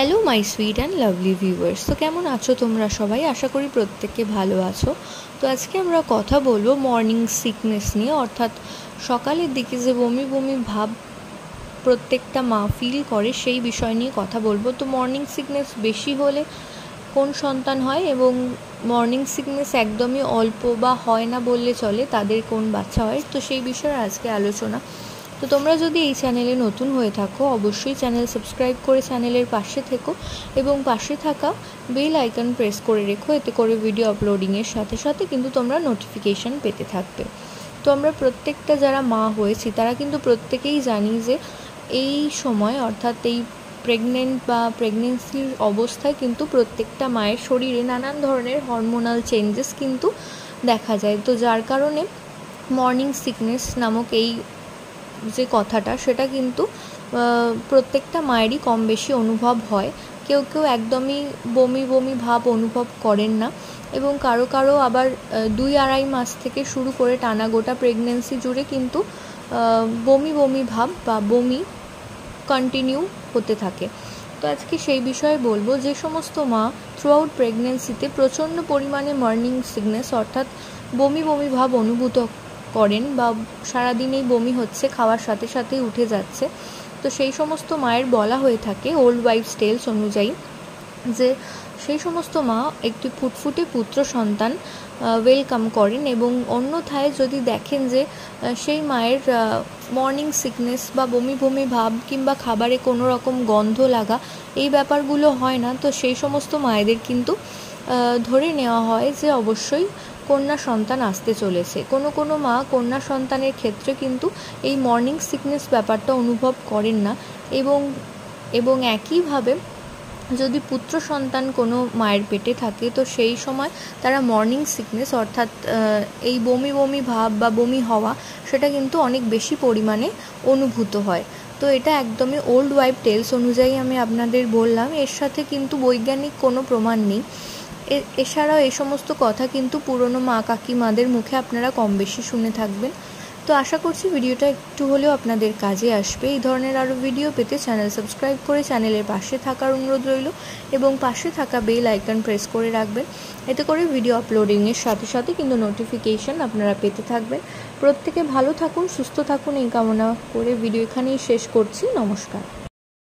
Hello my sweet and lovely viewers. তো কেমন আছো তোমরা সবাই? আশা করি প্রত্যেকে ভালো আছো। তো আজকে আমরা কথা বলবো মর্নিং সিকনেস নিয়ে, অর্থাৎ সকালের দিকে যে বমি বমি ভাব প্রত্যেকটা মা ফিল করে সেই বিষয় নিয়ে কথা বলবো। তো মর্নিং সিকনেস বেশি হলে কোন সন্তান হয় এবং মর্নিং সিকনেস একদমই অল্প বা হয় না বললে চলে তাদের কোন বাচ্চা হয়, তো সেই বিষয়ে আজকে আলোচনা। তো তোমরা যদি এই চ্যানেলে নতুন হয়ে থাকো অবশ্যই চ্যানেল সাবস্ক্রাইব করে চ্যানেলের পাশে থেকো এবং পাশে থাকা বেল আইকন প্রেস করে রেখো, এতে করে ভিডিও আপলোডিংয়ের সাথে সাথে কিন্তু তোমরা নোটিফিকেশান পেতে থাকবে। তো আমরা প্রত্যেকটা যারা মা হয়েছি তারা কিন্তু প্রত্যেকেই জানি যে এই সময় অর্থাৎ এই প্রেগনেন্ট বা প্রেগনেন্সির অবস্থায় কিন্তু প্রত্যেকটা মায়ের শরীরে নানান ধরনের হরমোনাল চেঞ্জেস কিন্তু দেখা যায়। তো যার কারণে মর্নিং সিকনেস নামক এই যে কথাটা সেটা কিন্তু প্রত্যেকটা মায়েরই কম বেশি অনুভব হয়। কেউ কেউ একদমই বমি বমি ভাব অনুভব করেন না এবং কারো কারো আবার 2-2.5 মাস থেকে শুরু করে টানা গোটা প্রেগনেন্সি জুড়ে কিন্তু বমি বমি ভাব বা বমি কন্টিনিউ হতে থাকে। তো আজকে সেই বিষয়ে বলবো যে সমস্ত মা থ্রু আউট প্রেগনেন্সিতে প্রচণ্ড পরিমাণে মর্নিং সিকনেস অর্থাৎ বমি বমি ভাব অনুভূত করেন বা সারাদিনেই বমি হচ্ছে, খাওয়ার সাথে সাথেই উঠে যাচ্ছে, তো সেই সমস্ত মায়ের বলা হয়ে থাকে ওল্ড ওয়াইফস টেলস অনুযায়ী যে সেই সমস্ত মা একটি ফুটফুটে পুত্র সন্তান ওয়েলকাম করেন এবং অন্যথায় যদি দেখেন যে সেই মায়ের মর্নিং সিকনেস বা বমি বমি ভাব কিংবা খাবারে কোনো রকম গন্ধ লাগা এই ব্যাপারগুলো হয় না, তো সেই সমস্ত মায়েদের কিন্তু ধরে নেওয়া হয় যে অবশ্যই কন্যা সন্তান আসতে চলেছে। কোনো কোনো মা কন্যা সন্তানের ক্ষেত্রে কিন্তু এই মর্নিং সিকনেস ব্যাপারটা অনুভব করেন না এবং একইভাবে যদি পুত্র সন্তান কোনো মায়ের পেটে থাকে তো সেই সময় তারা মর্নিং সিকনেস অর্থাৎ এই বমি বমি ভাব বা বমি হওয়া সেটা কিন্তু অনেক বেশি পরিমাণে অনুভূত হয়। তো এটা একদমই ওল্ড ওয়াইফ টেলস অনুযায়ী আমি আপনাদের বললাম, এর সাথে কিন্তু বৈজ্ঞানিক কোনো প্রমাণ নেই। এছাড়াও এই সমস্ত কথা কিন্তু পুরনো মা কাকিমাদের মুখে আপনারা কম বেশি শুনে থাকবেন। তো আশা করছি ভিডিওটা একটু হলেও আপনাদের কাজে আসবে। এই ধরনের আরও ভিডিও পেতে চ্যানেল সাবস্ক্রাইব করে চ্যানেলের পাশে থাকার অনুরোধ রইল এবং পাশে থাকা বেল আইকন প্রেস করে রাখবেন, এতে করে ভিডিও আপলোডিংয়ের সাথে সাথে কিন্তু নোটিফিকেশান আপনারা পেতে থাকবেন। প্রত্যেকে ভালো থাকুন, সুস্থ থাকুন এই কামনা করে ভিডিও এখানেই শেষ করছি। নমস্কার।